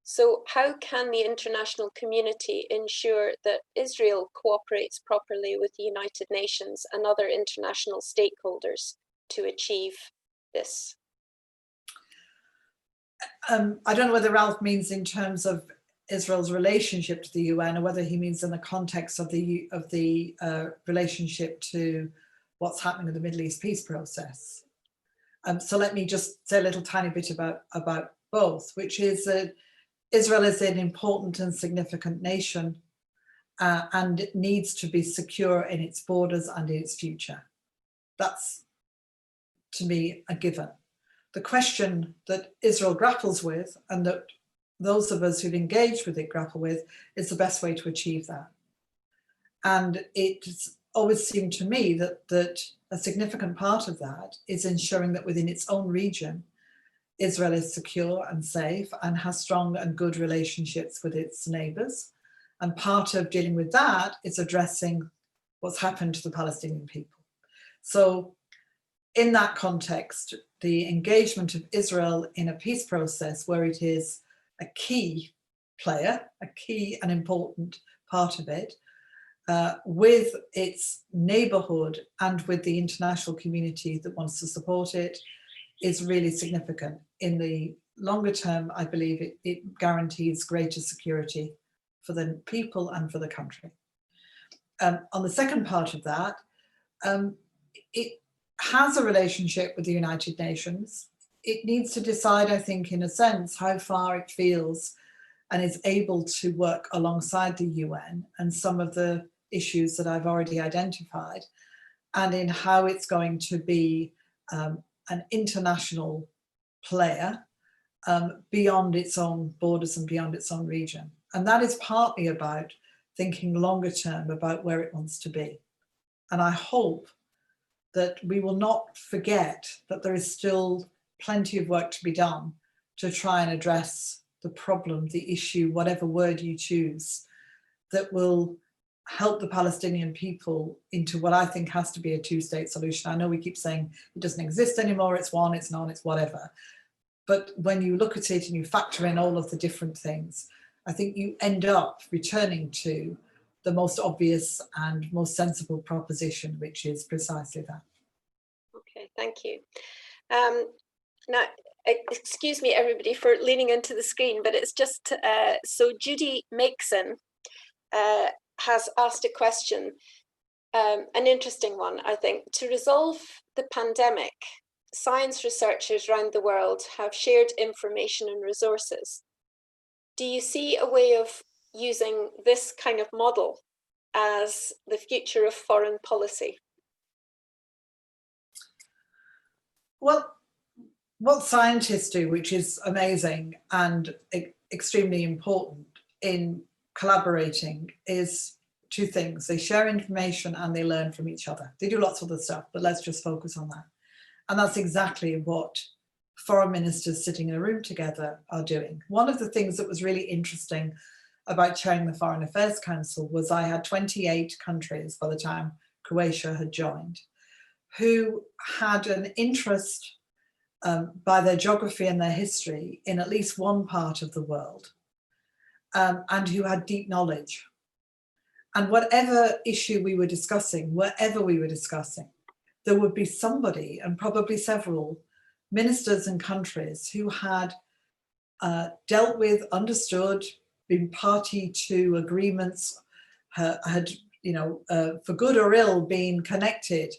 So how can the international community ensure that Israel cooperates properly with the United Nations and other international stakeholders to achieve this? I don't know whether Ralph means in terms of Israel's relationship to the UN or whether he means in the context of the relationship to what's happening in the Middle East peace process. So let me just say a little tiny bit about both, which is that Israel is an important and significant nation and it needs to be secure in its borders and in its future. That's, to me, a given. The question that Israel grapples with, and that those of us who've engaged with it grapple with, is the best way to achieve that. And it's always seemed to me that a significant part of that is ensuring that within its own region, Israel is secure and safe and has strong and good relationships with its neighbours. And part of dealing with that is addressing what's happened to the Palestinian people. So in that context, the engagement of Israel in a peace process where it is a key player, a key and important part of it, with its neighbourhood and with the international community that wants to support it, is really significant. In the longer term, I believe it guarantees greater security for the people and for the country. On the second part of that, it has a relationship with the United Nations. It needs to decide, I think, in a sense, how far it feels and is able to work alongside the UN and some of the issues that I've already identified, and in how it's going to be an international player beyond its own borders and beyond its own region. And that is partly about thinking longer term about where it wants to be. And I hope that we will not forget that there is still plenty of work to be done to try and address the problem, the issue, whatever word you choose, that will help the Palestinian people into what I think has to be a two-state solution. I know we keep saying it doesn't exist anymore, it's one, it's none, it's whatever. But when you look at it and you factor in all of the different things, I think you end up returning to the most obvious and most sensible proposition, which is precisely that. Okay, thank you. Now, excuse me, everybody, for leaning into the screen, but it's just, so Judy Makeson has asked a question, an interesting one, I think. To resolve the pandemic, science researchers around the world have shared information and resources. Do you see a way of using this kind of model as the future of foreign policy? Well, what scientists do, which is amazing and extremely important in collaborating, is two things. They share information and they learn from each other. They do lots of other stuff, but let's just focus on that. And that's exactly what foreign ministers sitting in a room together are doing. One of the things that was really interesting about chairing the Foreign Affairs Council was I had 28 countries by the time Croatia had joined, who had an interest by their geography and their history in at least one part of the world, and who had deep knowledge. And whatever issue we were discussing, wherever we were discussing, there would be somebody, and probably several, ministers and countries who had dealt with, understood, been party to agreements, had, for good or ill, been connected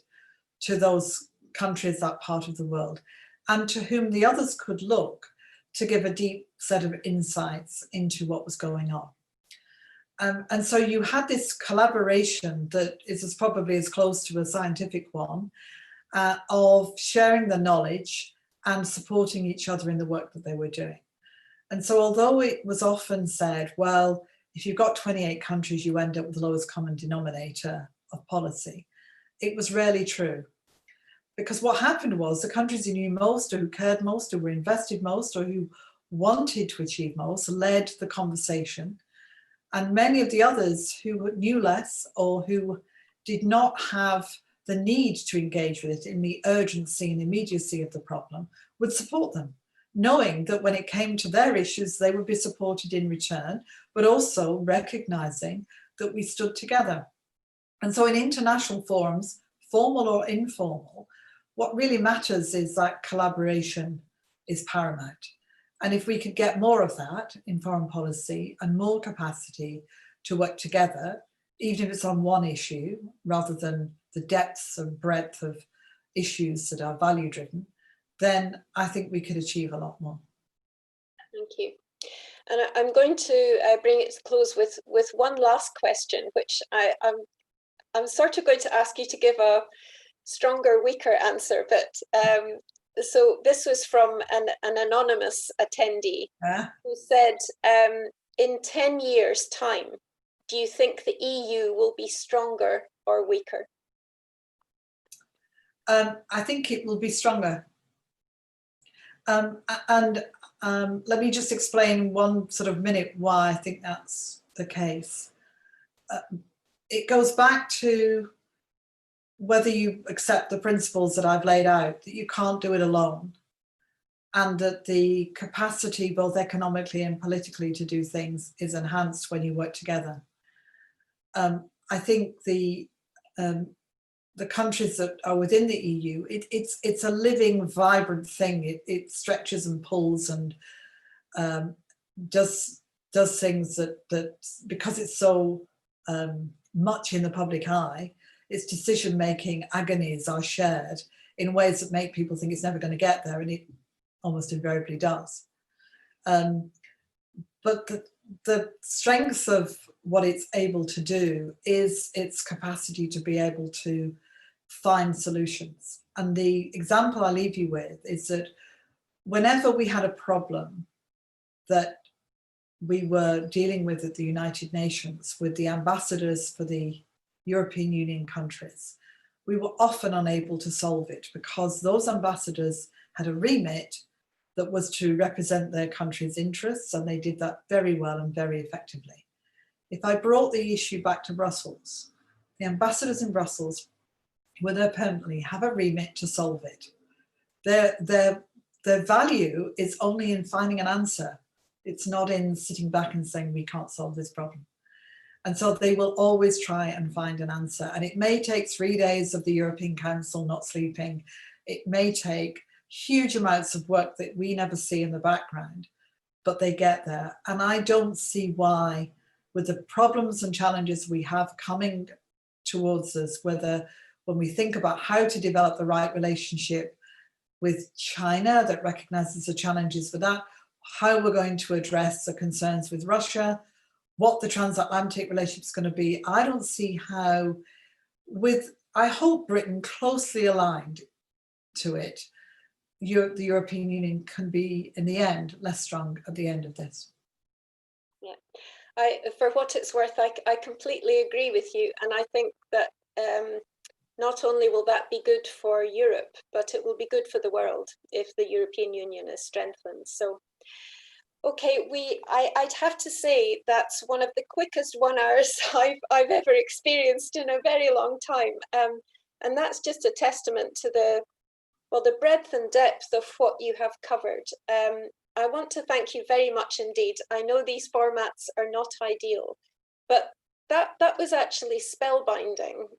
to those countries, that part of the world, and to whom the others could look to give a deep set of insights into what was going on. And so you had this collaboration that is probably as close to a scientific one, of sharing the knowledge and supporting each other in the work that they were doing. And so although it was often said, well, if you've got 28 countries, you end up with the lowest common denominator of policy, it was rarely true. Because what happened was the countries who knew most, or who cared most, or were invested most, or who wanted to achieve most, led the conversation. And many of the others who knew less, or who did not have the need to engage with it in the urgency and immediacy of the problem, would support them, knowing that when it came to their issues, they would be supported in return, but also recognizing that we stood together. And so in international forums, formal or informal, what really matters is that collaboration is paramount. And if we could get more of that in foreign policy and more capacity to work together, even if it's on one issue, rather than the depths and breadth of issues that are value driven, then I think we could achieve a lot more. Thank you. And I'm going to bring it to close with one last question, which I'm sort of going to ask you to give a stronger, weaker answer. But so this was from an anonymous attendee who said, in 10 years' time, do you think the EU will be stronger or weaker? I think it will be stronger. And let me just explain one sort of minute why I think that's the case. It goes back to whether you accept the principles that I've laid out, that you can't do it alone, and that the capacity, both economically and politically, to do things is enhanced when you work together. I think the countries that are within the EU, it's a living, vibrant thing. It stretches and pulls and does things that because it's so much in the public eye, its decision-making agonies are shared in ways that make people think it's never going to get there, and it almost invariably does. But the strength of what it's able to do is its capacity to be able to find solutions. And the example I leave you with is that whenever we had a problem that we were dealing with at the United Nations with the ambassadors for the European Union countries, we were often unable to solve it because those ambassadors had a remit that was to represent their country's interests, and they did that very well and very effectively. If I brought the issue back to Brussels, the ambassadors in Brussels were there permanently, have a remit to solve it. Their value is only in finding an answer. It's not in sitting back and saying, we can't solve this problem. And so they will always try and find an answer. And it may take 3 days of the European Council not sleeping. It may take huge amounts of work that we never see in the background, but they get there. And I don't see why, with the problems and challenges we have coming towards us, whether when we think about how to develop the right relationship with China that recognizes the challenges for that, how we're going to address the concerns with Russia, what the transatlantic relationship is going to be, I don't see how, with, I hope, Britain closely aligned to it, the European Union can be, in the end, less strong at the end of this. Yeah, for what it's worth, I completely agree with you. And I think that not only will that be good for Europe, but it will be good for the world if the European Union is strengthened. So, okay, I'd have to say that's one of the quickest 1 hours I've ever experienced in a very long time. And that's just a testament to the breadth and depth of what you have covered. I want to thank you very much indeed. I know these formats are not ideal, but that was actually spellbinding,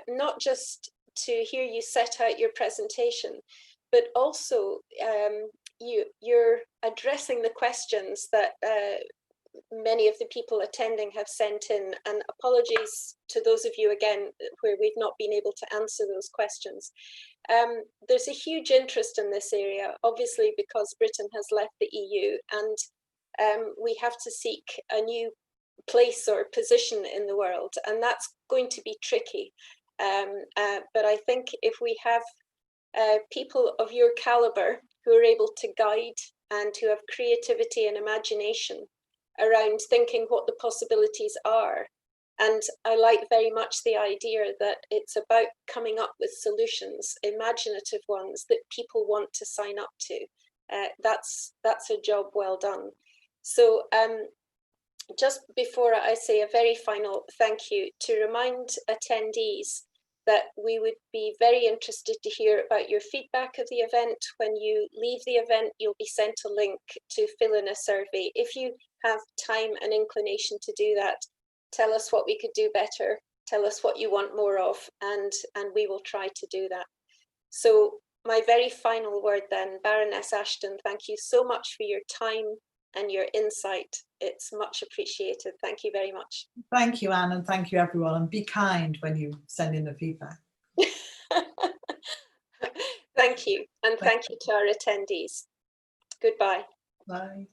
not just to hear you set out your presentation, but also you're addressing the questions that many of the people attending have sent in, and apologies to those of you again where we've not been able to answer those questions. There's a huge interest in this area, obviously because Britain has left the EU, and we have to seek a new place or position in the world, and that's going to be tricky. But I think if we have people of your caliber who are able to guide and who have creativity and imagination around thinking what the possibilities are, and I like very much the idea that it's about coming up with solutions, imaginative ones that people want to sign up to. That's a job well done. So just before I say a very final thank you, to remind attendees that we would be very interested to hear about your feedback of the event. When you leave the event, you'll be sent a link to fill in a survey. If you have time and inclination to do that, tell us what we could do better, tell us what you want more of, and we will try to do that. So my very final word then, Baroness Ashton, thank you so much for your time and your insight. It's much appreciated. Thank you very much. Thank you, Anne, and thank you, everyone. And be kind when you send in the feedback. Thank you. And thank you to our attendees. Goodbye. Bye.